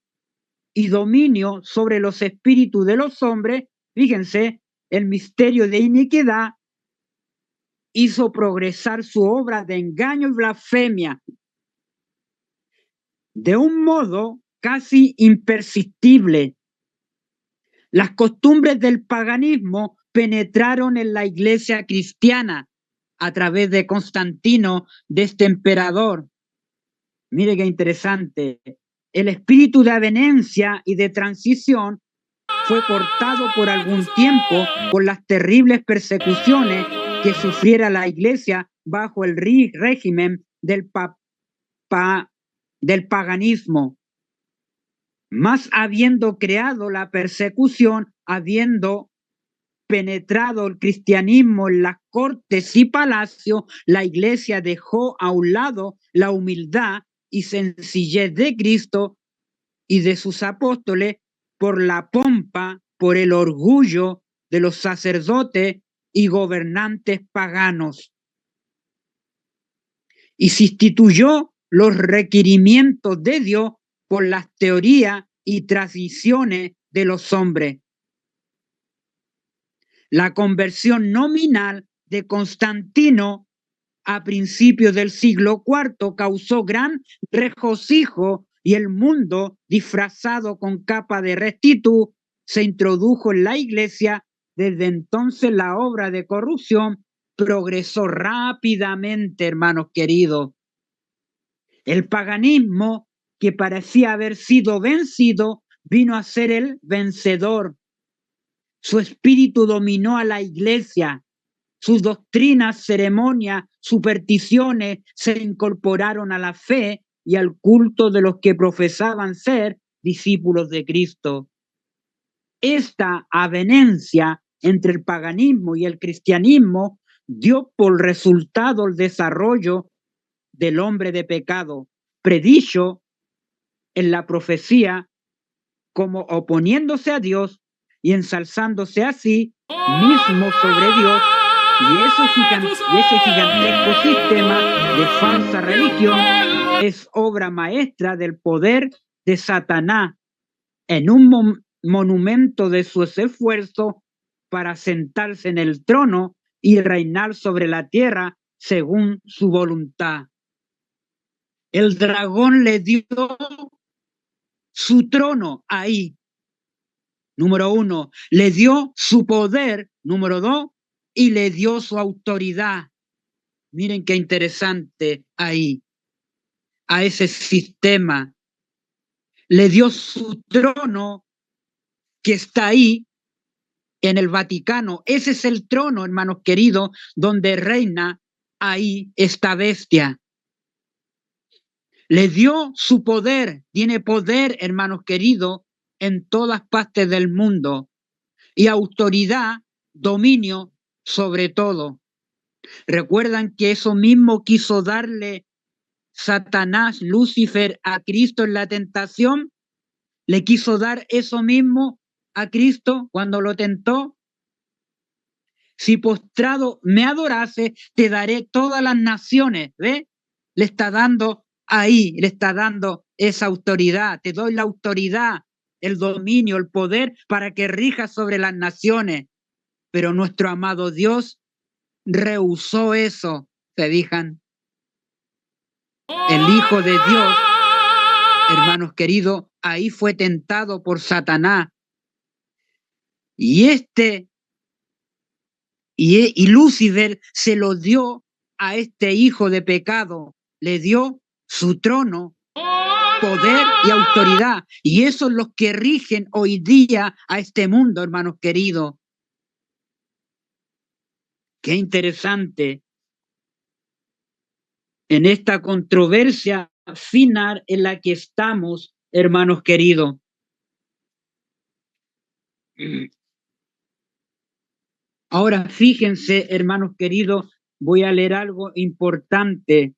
y dominio sobre los espíritus de los hombres, fíjense, el misterio de iniquidad hizo progresar su obra de engaño y blasfemia de un modo casi impersistible. Las costumbres del paganismo penetraron en la iglesia cristiana a través de Constantino, de este emperador. Mire qué interesante. El espíritu de avenencia y de transición fue cortado por algún tiempo por las terribles persecuciones que sufriera la iglesia bajo el régimen del paganismo. Más habiendo creado la persecución, habiendo penetrado el cristianismo en las cortes y palacios, la iglesia dejó a un lado la humildad y sencillez de Cristo y de sus apóstoles por la pompa, por el orgullo de los sacerdotes y gobernantes paganos. Y se instituyó los requerimientos de Dios por las teorías y tradiciones de los hombres. La conversión nominal de Constantino a principios del siglo IV causó gran regocijo y el mundo, disfrazado con capa de rectitud, se introdujo en la iglesia. Desde entonces la obra de corrupción progresó rápidamente, hermanos queridos. El paganismo, que parecía haber sido vencido, vino a ser el vencedor. Su espíritu dominó a la iglesia. Sus doctrinas, ceremonias, supersticiones se incorporaron a la fe y al culto de los que profesaban ser discípulos de Cristo. Esta avenencia entre el paganismo y el cristianismo dio por resultado el desarrollo del hombre de pecado, predicho en la profecía como oponiéndose a Dios y ensalzándose a sí mismo sobre Dios, y ese gigantesco sistema de falsa religión es obra maestra del poder de Satanás en un monumento de su esfuerzo para sentarse en el trono y reinar sobre la tierra según su voluntad. El dragón le dio su trono ahí. Número 1, le dio su poder. Número 2, y le dio su autoridad. Miren qué interesante ahí, a ese sistema. Le dio su trono que está ahí en el Vaticano. Ese es el trono, hermanos queridos, donde reina ahí esta bestia. Le dio su poder, tiene poder, hermanos queridos, en todas partes del mundo, y autoridad, dominio sobre todo. ¿Recuerdan que eso mismo quiso darle Satanás, Lucifer, a Cristo en la tentación? ¿Le quiso dar eso mismo a Cristo cuando lo tentó? Si postrado me adorase, te daré todas las naciones. ¿Ve? Le está dando ahí, le está dando esa autoridad. Te doy la autoridad, el dominio, el poder para que rijas sobre las naciones. Pero nuestro amado Dios rehusó eso, ¿se fijan? El Hijo de Dios, hermanos queridos, ahí fue tentado por Satanás. Y Lucifer se lo dio a este hijo de pecado, le dio su trono, poder y autoridad. Y esos son los que rigen hoy día a este mundo, hermanos queridos. Qué interesante. En esta controversia final en la que estamos, hermanos queridos. Ahora fíjense, hermanos queridos, voy a leer algo importante.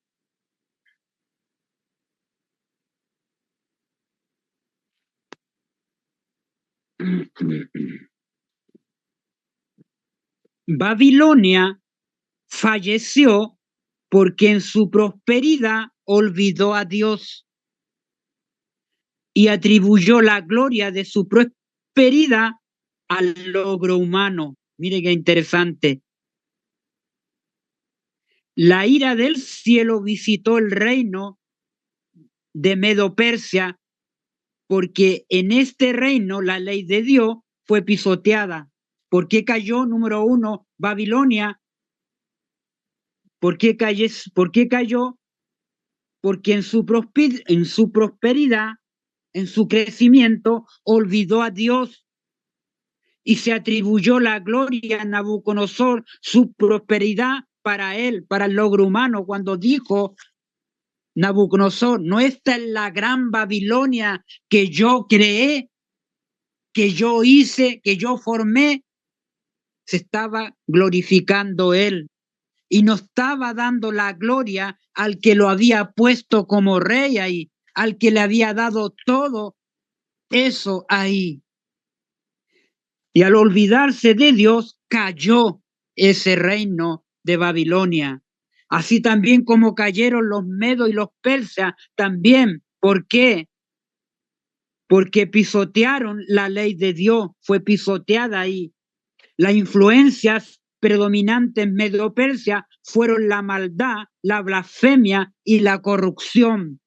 Babilonia falleció porque en su prosperidad olvidó a Dios y atribuyó la gloria de su prosperidad al logro humano. Mire qué interesante. La ira del cielo visitó el reino de Medo-Persia porque en este reino la ley de Dios fue pisoteada. ¿Por qué cayó, número 1, Babilonia? ¿Por qué cayó? Porque en su prosperidad, en su crecimiento, olvidó a Dios y se atribuyó la gloria a Nabucodonosor, su prosperidad para él, para el logro humano, cuando dijo Nabucodonosor, no esta es la gran Babilonia que yo creé, que yo hice, que yo formé. Se estaba glorificando él y no estaba dando la gloria al que lo había puesto como rey ahí, al que le había dado todo eso ahí. Y al olvidarse de Dios, cayó ese reino de Babilonia. Así también como cayeron los medos y los persas, también. ¿Por qué? Porque pisotearon la ley de Dios, fue pisoteada ahí. Las influencias predominantes en Medo-Persia fueron la maldad, la blasfemia y la corrupción.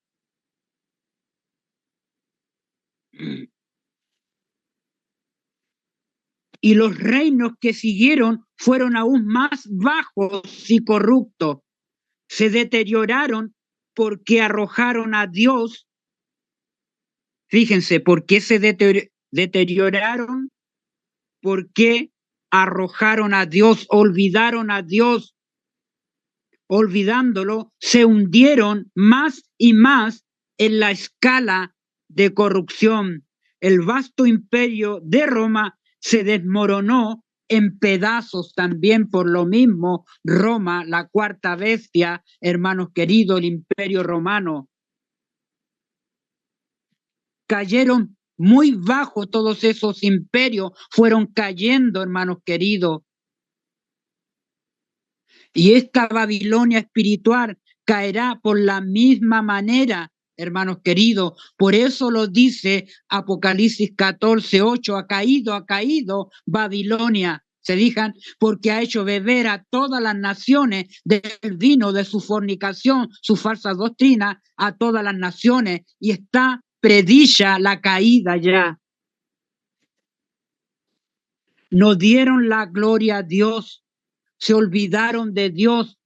Y los reinos que siguieron fueron aún más bajos y corruptos. Se deterioraron porque arrojaron a Dios. Fíjense, ¿por qué se deterioraron? ¿Por qué arrojaron a Dios, olvidaron a Dios? Olvidándolo, se hundieron más y más en la escala de corrupción. El vasto imperio de Roma se desmoronó en pedazos también por lo mismo. Roma, la cuarta bestia, hermanos queridos, el imperio romano. Cayeron muy bajo todos esos imperios, fueron cayendo, hermanos queridos. Y esta Babilonia espiritual caerá por la misma manera, hermanos queridos. Por eso lo dice Apocalipsis 14:8, ha caído Babilonia. Se dijan, porque ha hecho beber a todas las naciones del vino de su fornicación, su falsa doctrina, a todas las naciones, y está predicha la caída ya. No dieron la gloria a Dios, se olvidaron de Dios.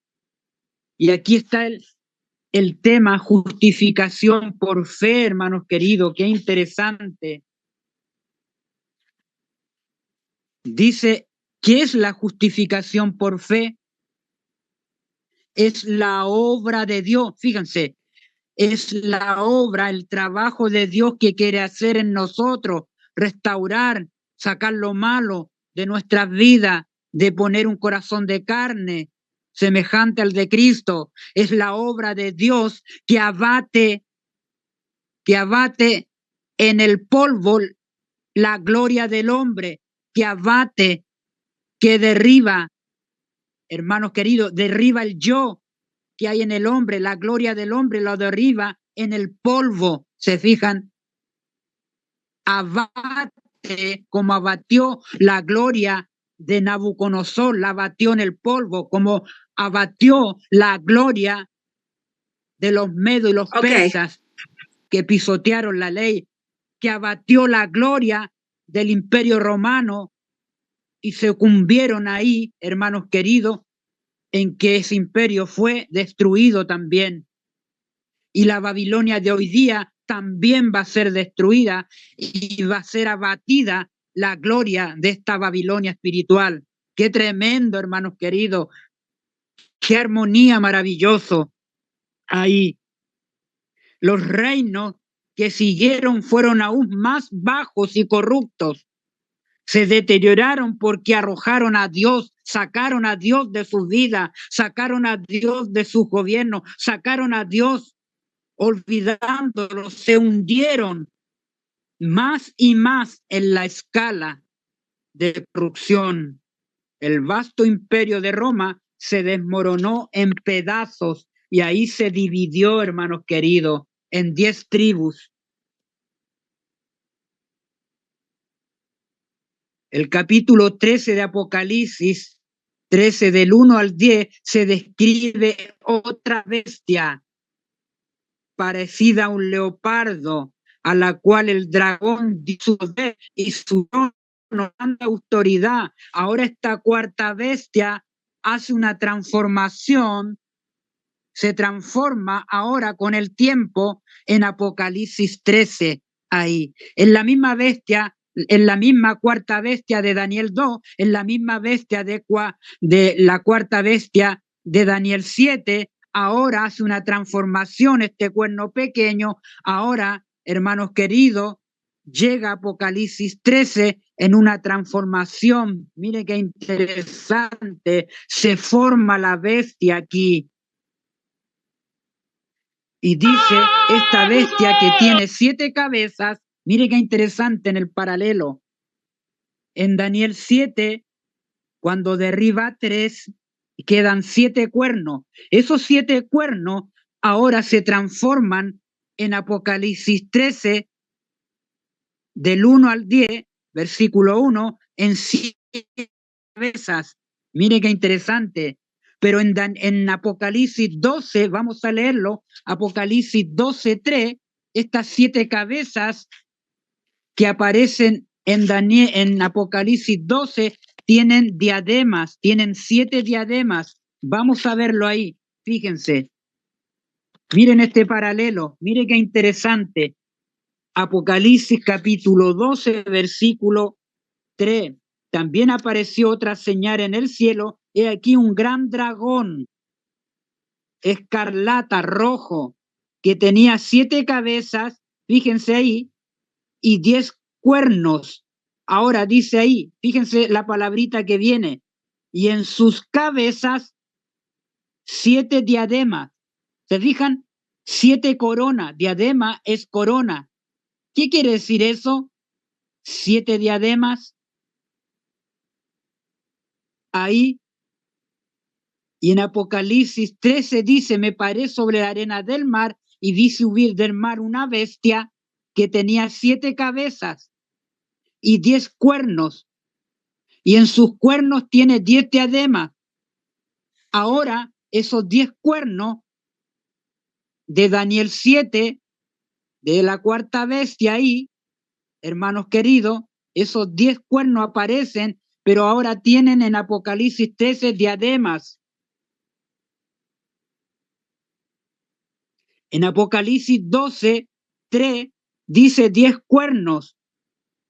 Y aquí está el tema justificación por fe, hermanos queridos, qué interesante. Dice, ¿qué es la justificación por fe? Es la obra de Dios, fíjense, es la obra, el trabajo de Dios que quiere hacer en nosotros, restaurar, sacar lo malo de nuestras vidas, de poner un corazón de carne semejante al de Cristo. Es la obra de Dios que abate en el polvo la gloria del hombre, que abate, que derriba, hermanos queridos, derriba el yo que hay en el hombre, la gloria del hombre lo derriba en el polvo. ¿Se fijan? Abate como abatió la gloria de Nabucodonosor, la abatió en el polvo, como abatió la gloria de los medos y los persas que pisotearon la ley, que abatió la gloria del imperio romano y se sucumbieron ahí, hermanos queridos, en que ese imperio fue destruido también. Y la Babilonia de hoy día también va a ser destruida y va a ser abatida la gloria de esta Babilonia espiritual. Qué tremendo, hermanos queridos. Qué armonía maravilloso ahí. Los reinos que siguieron fueron aún más bajos y corruptos. Se deterioraron porque arrojaron a Dios, sacaron a Dios de su vida, sacaron a Dios de su gobierno, sacaron a Dios olvidándolo, se hundieron más y más en la escala de corrupción. El vasto imperio de Roma se desmoronó en pedazos y ahí se dividió, hermanos queridos, en 10 tribus. El capítulo 13 de Apocalipsis, 13 del 1 al 10, se describe otra bestia parecida a un leopardo, a la cual el dragón dio su poder y su trono, autoridad. Ahora esta cuarta bestia hace una transformación, se transforma ahora con el tiempo en Apocalipsis 13, ahí. En la misma bestia, en la misma cuarta bestia de Daniel 2, en la misma bestia de la cuarta bestia de Daniel 7, ahora hace una transformación este cuerno pequeño. Ahora, hermanos queridos, llega Apocalipsis 13 en una transformación. Mire qué interesante, se forma la bestia aquí. Y dice, esta bestia que tiene 7 cabezas, mire qué interesante en el paralelo. En Daniel 7, cuando derriba 3, quedan 7 cuernos. Esos 7 cuernos ahora se transforman en Apocalipsis 13, del 1 al 10, versículo 1, en 7 cabezas. Mire qué interesante. Pero en Apocalipsis 12, vamos a leerlo, Apocalipsis 12:3, estas 7 cabezas que aparecen en Apocalipsis 12 tienen diademas, tienen 7 diademas. Vamos a verlo ahí, fíjense. Miren este paralelo, miren qué interesante. Apocalipsis capítulo 12, versículo 3. También apareció otra señal en el cielo, he aquí un gran dragón, escarlata, rojo, que tenía 7 cabezas, fíjense ahí, y 10 cuernos. Ahora dice ahí, fíjense la palabrita que viene, y en sus cabezas 7 diademas. ¿Se fijan? 7 coronas. Diadema es corona. ¿Qué quiere decir eso? 7 diademas. Ahí. Y en Apocalipsis 13 dice, me paré sobre la arena del mar y vi subir del mar una bestia que tenía 7 cabezas y 10 cuernos. Y en sus cuernos tiene 10 diademas. Ahora, esos 10 cuernos de Daniel 7, de la 4ª bestia ahí, hermanos queridos, esos 10 cuernos aparecen, pero ahora tienen en Apocalipsis 13 diademas. En Apocalipsis 12, 3 dice 10 cuernos,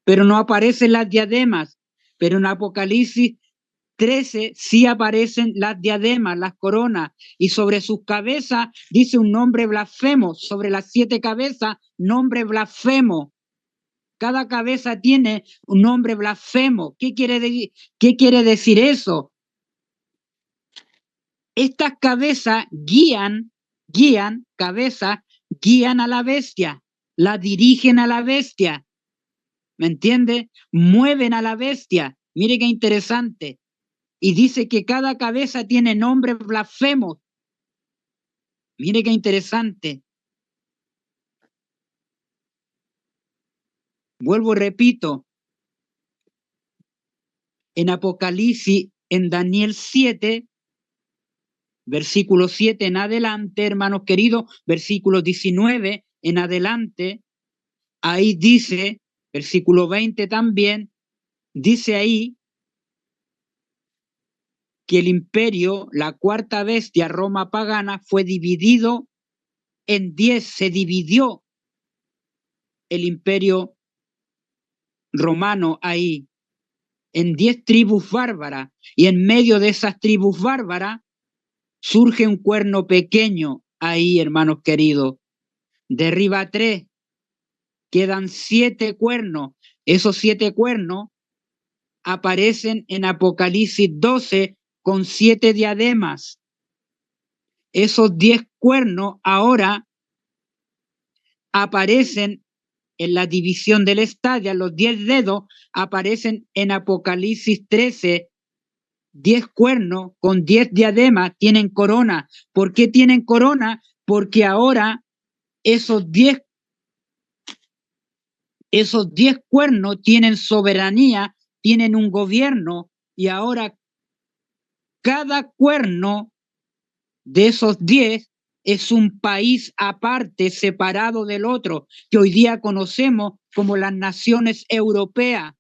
pero no aparecen las diademas. Pero en Apocalipsis 13 sí aparecen las diademas, las coronas, y sobre sus cabezas dice un nombre blasfemo, sobre las 7 cabezas, nombre blasfemo. Cada cabeza tiene un nombre blasfemo. ¿Qué quiere decir eso? Estas cabezas guían a la bestia, la dirigen a la bestia. ¿Me entiende? Mueven a la bestia. Mire qué interesante. Y dice que cada cabeza tiene nombres blasfemos. Mire qué interesante. Vuelvo, repito. En Apocalipsis, en Daniel 7, versículo 7 en adelante, hermanos queridos, versículo 19 en adelante, ahí dice, versículo 20 también, dice ahí que el imperio, la 4ª bestia, Roma pagana, fue dividido en 10, se dividió el imperio romano ahí, en 10 tribus bárbaras, y en medio de esas tribus bárbaras surge un cuerno pequeño ahí, hermanos queridos, derriba 3, quedan 7 cuernos, esos 7 cuernos aparecen en Apocalipsis 12 con 7 diademas. Esos 10 cuernos ahora aparecen en la división del estadio, los 10 dedos aparecen en Apocalipsis 13, 10 cuernos con 10 diademas, tienen corona. ¿Por qué tienen corona? Porque ahora esos 10 cuernos tienen soberanía, tienen un gobierno, y ahora cada cuerno de esos 10 es un país aparte, separado del otro, que hoy día conocemos como las naciones europeas.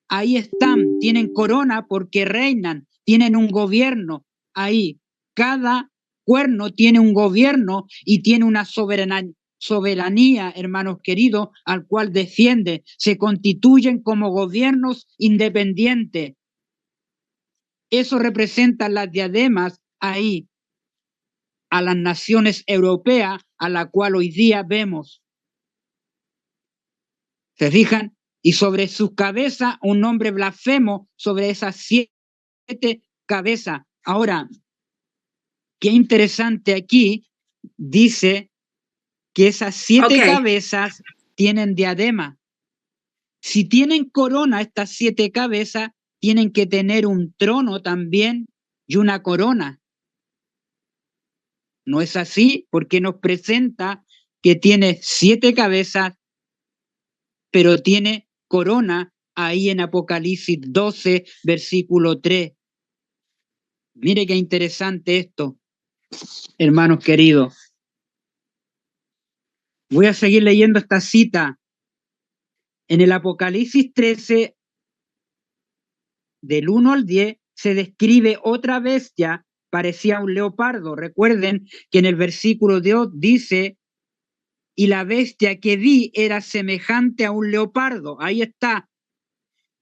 Ahí están, tienen corona porque reinan, tienen un gobierno. Ahí, cada cuerno tiene un gobierno y tiene una soberanía, hermanos queridos, al cual defiende. Se constituyen como gobiernos independientes. Eso representa las diademas ahí, a las naciones europeas, a la cual hoy día vemos. ¿Se fijan? Y sobre sus cabezas un nombre blasfemo, sobre esas 7 cabezas. Ahora, qué interesante aquí, dice que esas 7 cabezas tienen diadema. Si tienen corona estas 7 cabezas, tienen que tener un trono también y una corona. No es así, porque nos presenta que tiene 7 cabezas, pero tiene corona ahí en Apocalipsis 12, versículo 3. Mire qué interesante esto, hermanos queridos. Voy a seguir leyendo esta cita. En el Apocalipsis 13, del 1 al 10, se describe otra bestia, parecía un leopardo. Recuerden que en el versículo 2 dice, y la bestia que vi era semejante a un leopardo. Ahí está.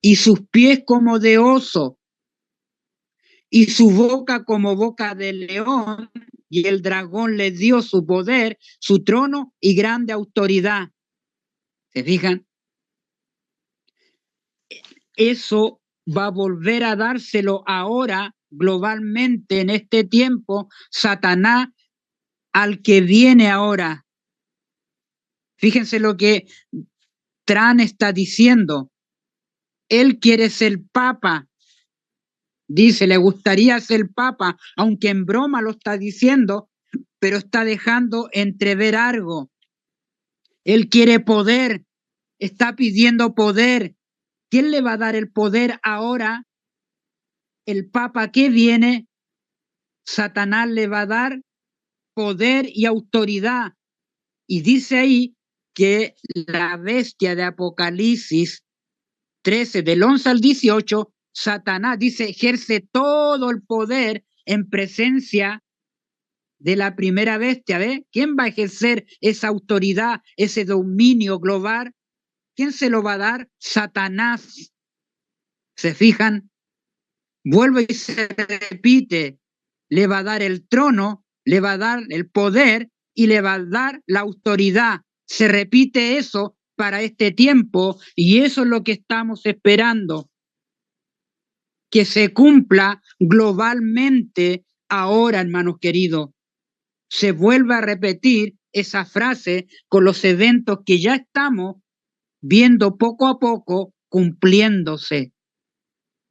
y sus pies como de oso, y su boca como boca de león, y el dragón le dio su poder, su trono y grande autoridad. ¿Se fijan? Eso va a volver a dárselo ahora globalmente en este tiempo Satanás al que viene ahora. Fíjense lo que Trump está diciendo. Él quiere ser papa. Dice, le gustaría ser papa, aunque en broma lo está diciendo, pero está dejando entrever algo. Él quiere poder, está pidiendo poder. ¿Quién le va a dar el poder ahora? El papa que viene, Satanás le va a dar poder y autoridad. Y dice ahí que la bestia de Apocalipsis 13, del 11 al 18, Satanás dice, ejerce todo el poder en presencia de la primera bestia. ¿Ve? ¿Quién va a ejercer esa autoridad, ese dominio global? ¿Quién se lo va a dar? Satanás. ¿Se fijan? Vuelve y se repite. Le va a dar el trono, le va a dar el poder y le va a dar la autoridad. Se repite eso para este tiempo y eso es lo que estamos esperando. Que se cumpla globalmente ahora, hermanos queridos. Se vuelve a repetir esa frase con los eventos que ya estamos viendo poco a poco cumpliéndose.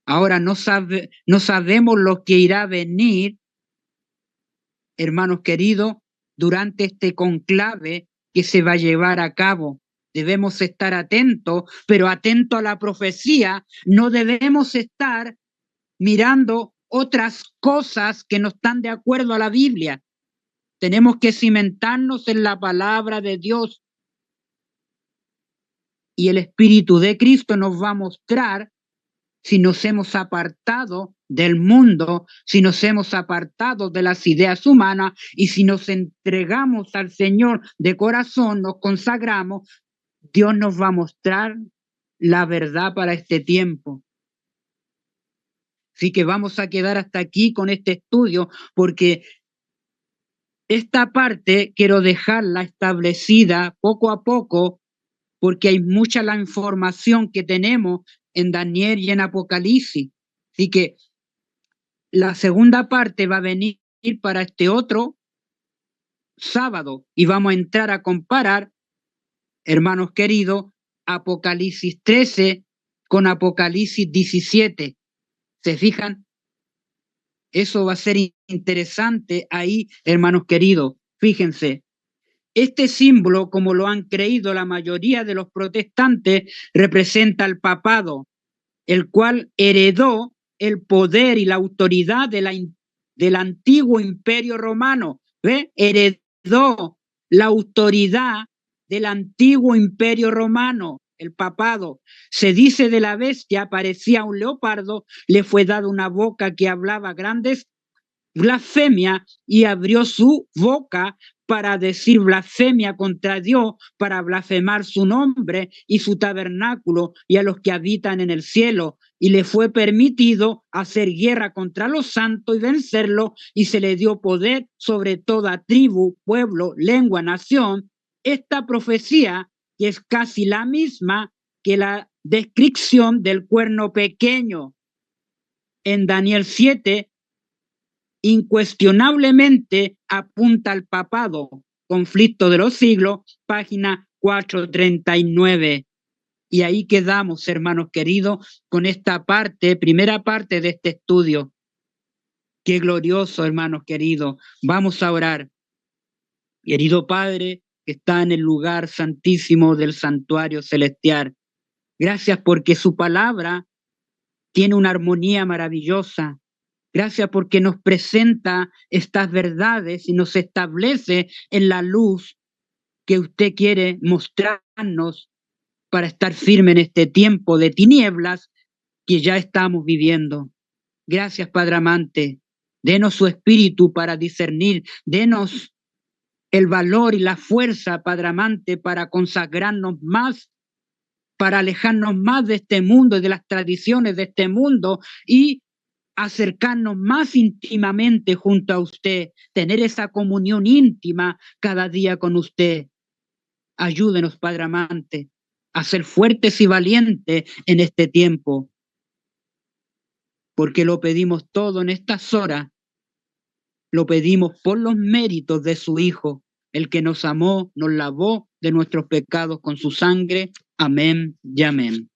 Ahora no sabemos lo que irá a venir, hermanos queridos, durante este conclave que se va a llevar a cabo. Debemos estar atentos, pero atentos a la profecía. No debemos estar mirando otras cosas que no están de acuerdo a la Biblia. Tenemos que cimentarnos en la palabra de Dios. Y el Espíritu de Cristo nos va a mostrar si nos hemos apartado del mundo, si nos hemos apartado de las ideas humanas y si nos entregamos al Señor de corazón, nos consagramos, Dios nos va a mostrar la verdad para este tiempo. Así que vamos a quedar hasta aquí con este estudio porque esta parte quiero dejarla establecida poco a poco porque hay mucha la información que tenemos en Daniel y en Apocalipsis. Así que la segunda parte va a venir para este otro sábado y vamos a entrar a comparar, hermanos queridos, Apocalipsis 13 con Apocalipsis 17. ¿Se fijan? Eso va a ser interesante ahí, hermanos queridos. Fíjense, este símbolo, como lo han creído la mayoría de los protestantes, representa al papado, el cual heredó el poder y la autoridad del antiguo imperio romano. ¿Ve? Heredó la autoridad del antiguo imperio romano, el papado. Se dice de la bestia, parecía un leopardo, le fue dada una boca que hablaba grandes blasfemia y abrió su boca para decir blasfemia contra Dios, para blasfemar su nombre y su tabernáculo y a los que habitan en el cielo. Y le fue permitido hacer guerra contra los santos y vencerlos, y se le dio poder sobre toda tribu, pueblo, lengua, nación. Esta profecía, que es casi la misma que la descripción del cuerno pequeño en Daniel 7, incuestionablemente apunta al papado, conflicto de los siglos, página 439. Y ahí quedamos, hermanos queridos, con esta parte, primera parte de este estudio. Qué glorioso, hermanos queridos. Vamos a orar. Querido Padre, que está en el lugar santísimo del santuario celestial, gracias porque su palabra tiene una armonía maravillosa. Gracias porque nos presenta estas verdades y nos establece en la luz que usted quiere mostrarnos para estar firme en este tiempo de tinieblas que ya estamos viviendo. Gracias, Padre amante. Denos su espíritu para discernir. Denos el valor y la fuerza, Padre amante, para consagrarnos más para alejarnos más de este mundo, de las tradiciones de este mundo y acercarnos más íntimamente junto a usted, tener esa comunión íntima cada día con usted. Ayúdenos, Padre amante, a ser fuertes y valientes en este tiempo, porque lo pedimos todo en estas horas, lo pedimos por los méritos de su Hijo, el que nos amó, nos lavó de nuestros pecados con su sangre. Amén y amén.